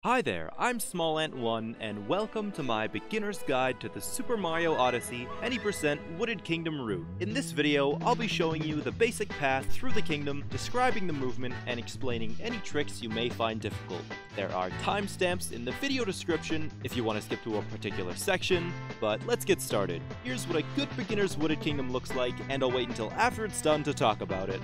Hi there, I'm SmallAnt1, and welcome to my beginner's guide to the Super Mario Odyssey any% Wooded Kingdom route. In this video, I'll be showing you the basic path through the kingdom, describing the movement, and explaining any tricks you may find difficult. There are timestamps in the video description if you want to skip to a particular section, but let's get started. Here's what a good beginner's Wooded Kingdom looks like, and I'll wait until after it's done to talk about it.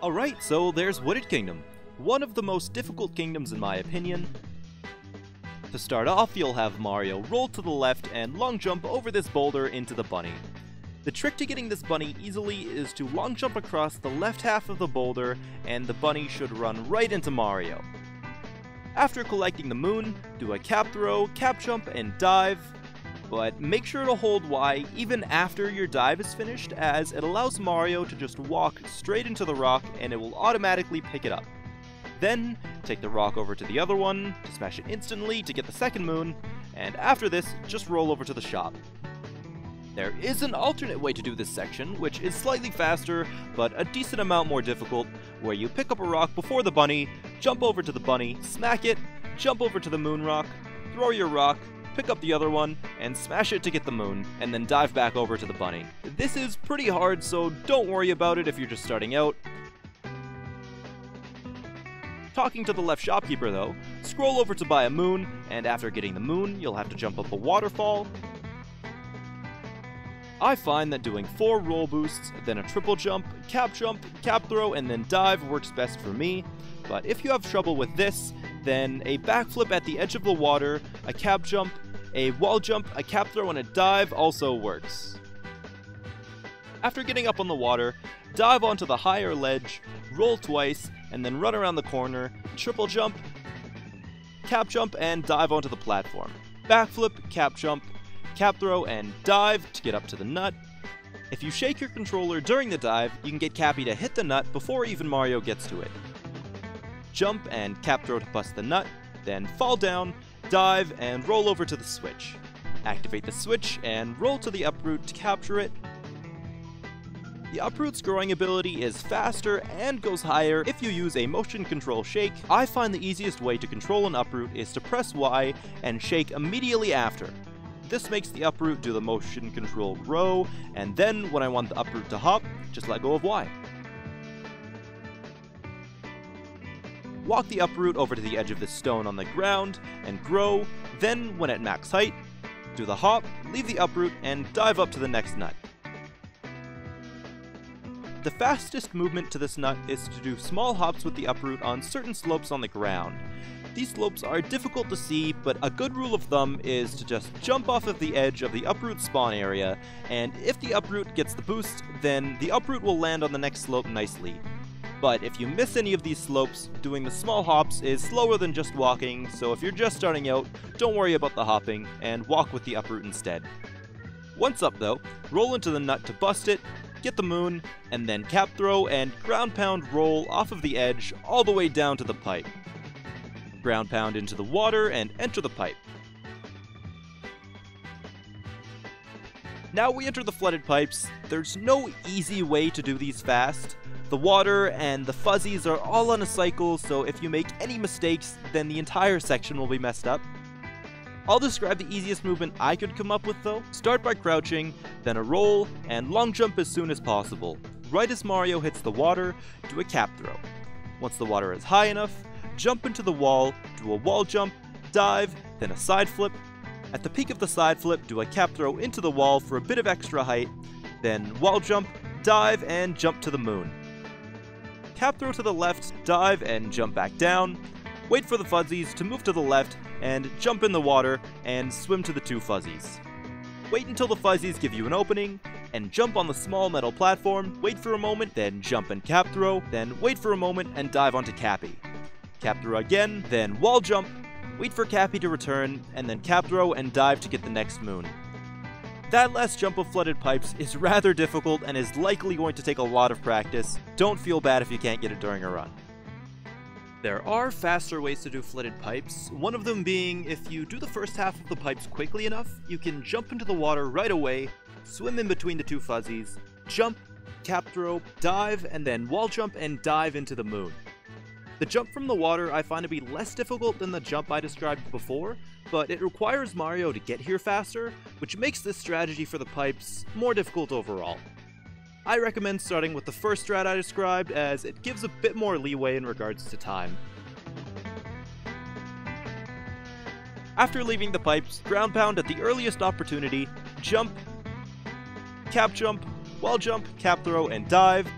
Alright, so there's Wooded Kingdom. One of the most difficult kingdoms in my opinion. To start off, you'll have Mario roll to the left and long jump over this boulder into the bunny. The trick to getting this bunny easily is to long jump across the left half of the boulder, and the bunny should run right into Mario. After collecting the moon, do a cap throw, cap jump, and dive, but make sure to hold Y even after your dive is finished, as it allows Mario to just walk straight into the rock and it will automatically pick it up. Then, take the rock over to the other one to smash it instantly to get the second moon, and after this, just roll over to the shop. There is an alternate way to do this section, which is slightly faster, but a decent amount more difficult, where you pick up a rock before the bunny, jump over to the bunny, smack it, jump over to the moon rock, throw your rock, pick up the other one, and smash it to get the moon, and then dive back over to the bunny. This is pretty hard, so don't worry about it if you're just starting out. Talking to the left shopkeeper though, scroll over to buy a moon, and after getting the moon, you'll have to jump up a waterfall. I find that doing 4 roll boosts, then a triple jump, cap throw, and then dive works best for me, but if you have trouble with this, then a backflip at the edge of the water, a cap jump, a wall jump, a cap throw, and a dive also works. After getting up on the water, dive onto the higher ledge, roll twice, and then run around the corner, triple jump, cap jump, and dive onto the platform. Backflip, cap throw, and dive to get up to the nut. If you shake your controller during the dive, you can get Cappy to hit the nut before even Mario gets to it. Jump and cap throw to bust the nut, then fall down, dive, and roll over to the switch. Activate the switch and roll to the uproot to capture it. The uproot's growing ability is faster and goes higher if you use a motion control shake. I find the easiest way to control an uproot is to press Y and shake immediately after. This makes the uproot do the motion control row, and then when I want the uproot to hop, just let go of Y. Walk the uproot over to the edge of the stone on the ground and grow, then when at max height, do the hop, leave the uproot, and dive up to the next nut. The fastest movement to this nut is to do small hops with the uproot on certain slopes on the ground. These slopes are difficult to see, but a good rule of thumb is to just jump off of the edge of the uproot spawn area, and if the uproot gets the boost, then the uproot will land on the next slope nicely. But if you miss any of these slopes, doing the small hops is slower than just walking, so if you're just starting out, don't worry about the hopping, and walk with the uproot instead. Once up though, roll into the nut to bust it, get the moon, and then cap throw and ground pound roll off of the edge all the way down to the pipe. Ground pound into the water and enter the pipe. Now we enter the flooded pipes. There's no easy way to do these fast. The water and the fuzzies are all on a cycle, so if you make any mistakes, then the entire section will be messed up. I'll describe the easiest movement I could come up with though. Start by crouching, then a roll, and long jump as soon as possible. Right as Mario hits the water, do a cap throw. Once the water is high enough, jump into the wall, do a wall jump, dive, then a side flip. At the peak of the side flip, do a cap throw into the wall for a bit of extra height, then wall jump, dive, and jump to the moon. Cap throw to the left, dive, and jump back down. Wait for the fuzzies to move to the left, and jump in the water, and swim to the 2 fuzzies. Wait until the fuzzies give you an opening, and jump on the small metal platform, wait for a moment, then jump and cap throw, then wait for a moment and dive onto Cappy. Cap throw again, then wall jump, wait for Cappy to return, and then cap throw and dive to get the next moon. That last jump of flooded pipes is rather difficult and is likely going to take a lot of practice. Don't feel bad if you can't get it during a run. There are faster ways to do flooded pipes, one of them being if you do the first half of the pipes quickly enough, you can jump into the water right away, swim in between the 2 fuzzies, jump, cap throw, dive, and then wall jump and dive into the moon. The jump from the water I find to be less difficult than the jump I described before, but it requires Mario to get here faster, which makes this strategy for the pipes more difficult overall. I recommend starting with the first strat I described, as it gives a bit more leeway in regards to time. After leaving the pipes, ground pound at the earliest opportunity, jump, wall jump, cap throw, and dive.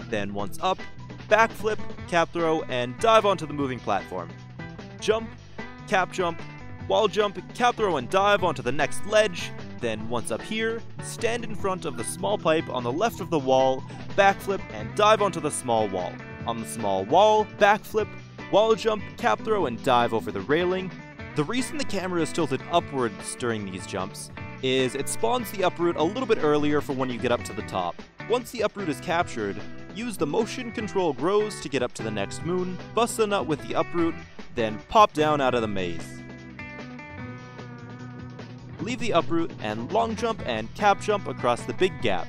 Then once up, backflip, cap throw, and dive onto the moving platform. Jump, cap jump, wall jump, cap throw and dive onto the next ledge. Then once up here, stand in front of the small pipe on the left of the wall, backflip, and dive onto the small wall. On the small wall, backflip, wall jump, cap throw, and dive over the railing. The reason the camera is tilted upwards during these jumps is it spawns the uproot a little bit earlier for when you get up to the top. Once the uproot is captured, use the motion control grows to get up to the next moon, bust the nut with the uproot, then pop down out of the maze. Leave the uproot and long jump and cap jump across the big gap.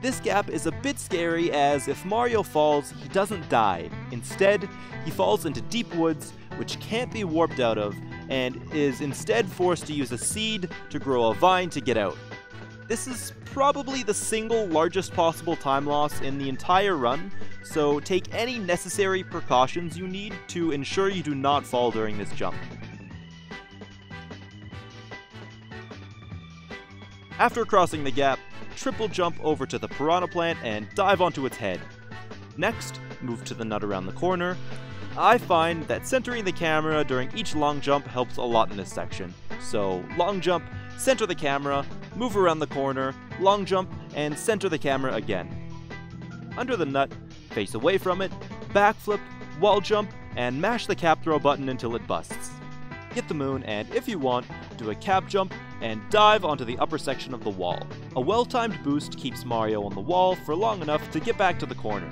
This gap is a bit scary as if Mario falls, he doesn't die. Instead, he falls into deep woods, which can't be warped out of, and is instead forced to use a seed to grow a vine to get out. This is probably the single largest possible time loss in the entire run, so take any necessary precautions you need to ensure you do not fall during this jump. After crossing the gap, triple jump over to the piranha plant and dive onto its head. Next, move to the nut around the corner. I find that centering the camera during each long jump helps a lot in this section. So, long jump, center the camera, move around the corner, long jump, and center the camera again. Under the nut, face away from it, backflip, wall jump, and mash the cap throw button until it busts. Get the moon, and if you want, do a cap jump and dive onto the upper section of the wall. A well-timed boost keeps Mario on the wall for long enough to get back to the corner.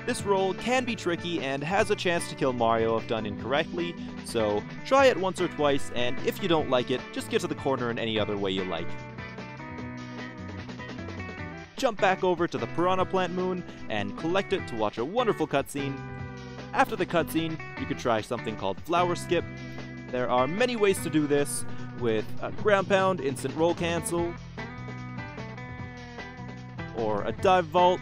This roll can be tricky and has a chance to kill Mario if done incorrectly, so try it once or twice, and if you don't like it, just get to the corner in any other way you like. Jump back over to the piranha plant moon and collect it to watch a wonderful cutscene. After the cutscene, you could try something called flower skip. There are many ways to do this, with a ground pound, instant roll cancel, or a dive vault,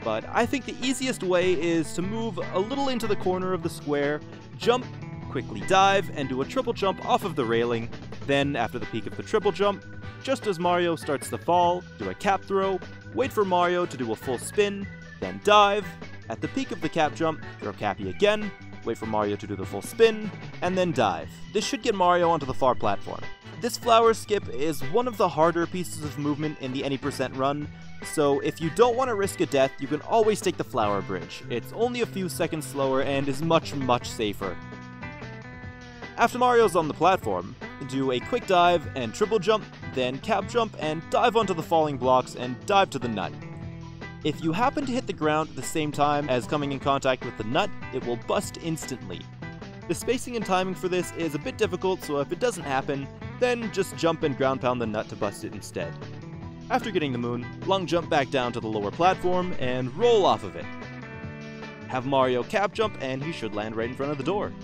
but I think the easiest way is to move a little into the corner of the square, jump, quickly dive, and do a triple jump off of the railing. Then, after the peak of the triple jump, just as Mario starts to fall, do a cap throw, wait for Mario to do a full spin, then dive. At the peak of the cap jump, throw Cappy again, wait for Mario to do the full spin, and then dive. This should get Mario onto the far platform. This flower skip is one of the harder pieces of movement in the any % run, so if you don't want to risk a death, you can always take the flower bridge. It's only a few seconds slower and is much safer. After Mario's on the platform, do a quick dive and triple jump, then cap jump and dive onto the falling blocks and dive to the nut. If you happen to hit the ground at the same time as coming in contact with the nut, it will bust instantly. The spacing and timing for this is a bit difficult, so if it doesn't happen, then just jump and ground pound the nut to bust it instead. After getting the moon, long jump back down to the lower platform and roll off of it. Have Mario cap jump and he should land right in front of the door.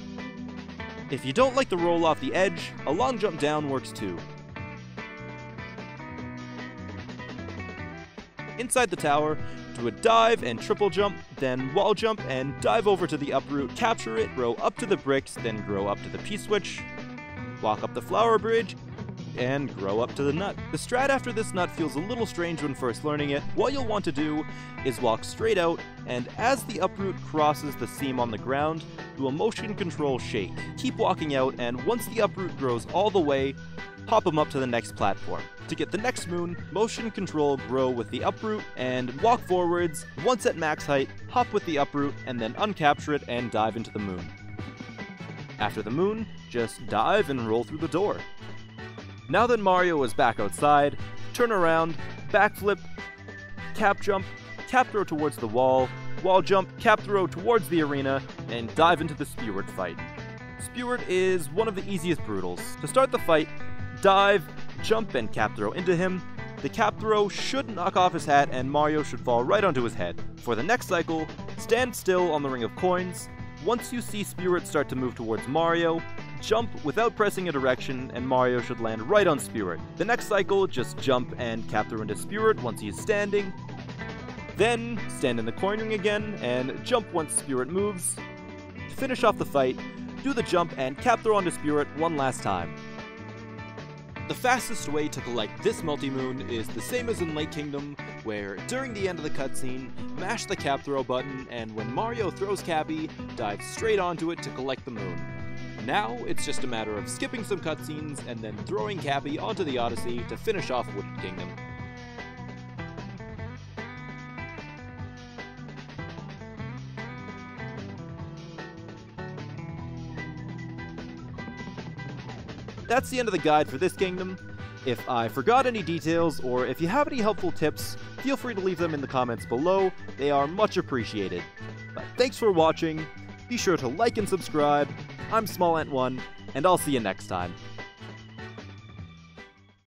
If you don't like the roll off the edge, a long jump down works too. Inside the tower, do a dive and triple jump, then wall jump and dive over to the uproot, capture it, grow up to the bricks, then grow up to the P-switch, walk up the flower bridge, and grow up to the nut. The strat after this nut feels a little strange when first learning it. What you'll want to do is walk straight out, and as the uproot crosses the seam on the ground, do a motion control shake. Keep walking out, and once the uproot grows all the way, pop them up to the next platform. To get the next moon, motion control grow with the uproot, and walk forwards. Once at max height, hop with the uproot, and then uncapture it and dive into the moon. After the moon, just dive and roll through the door. Now that Mario is back outside, turn around, backflip, cap jump, cap throw towards the wall jump, cap throw towards the arena, and dive into the Spewart Fight. Spewart is one of the easiest brutals. To start the fight, dive, jump, and cap throw into him. The cap throw should knock off his hat and Mario should fall right onto his head. For the next cycle, stand still on the ring of coins. Once you see Spewart start to move towards Mario, jump without pressing a direction and Mario should land right on Spewart. The next cycle, just jump and cap throw into Spewart once he is standing. Then, stand in the coin ring again and jump once Spewart moves. To finish off the fight, do the jump and cap throw onto Spewart one last time. The fastest way to collect this multi-moon is the same as in Lake Kingdom, where during the end of the cutscene, mash the cap throw button, and when Mario throws Cappy, dive straight onto it to collect the moon. Now, it's just a matter of skipping some cutscenes and then throwing Cappy onto the Odyssey to finish off Wooded Kingdom. That's the end of the guide for this kingdom. If I forgot any details, or if you have any helpful tips, feel free to leave them in the comments below. They are much appreciated. But thanks for watching, be sure to like and subscribe. I'm SmallAnt1, and I'll see you next time.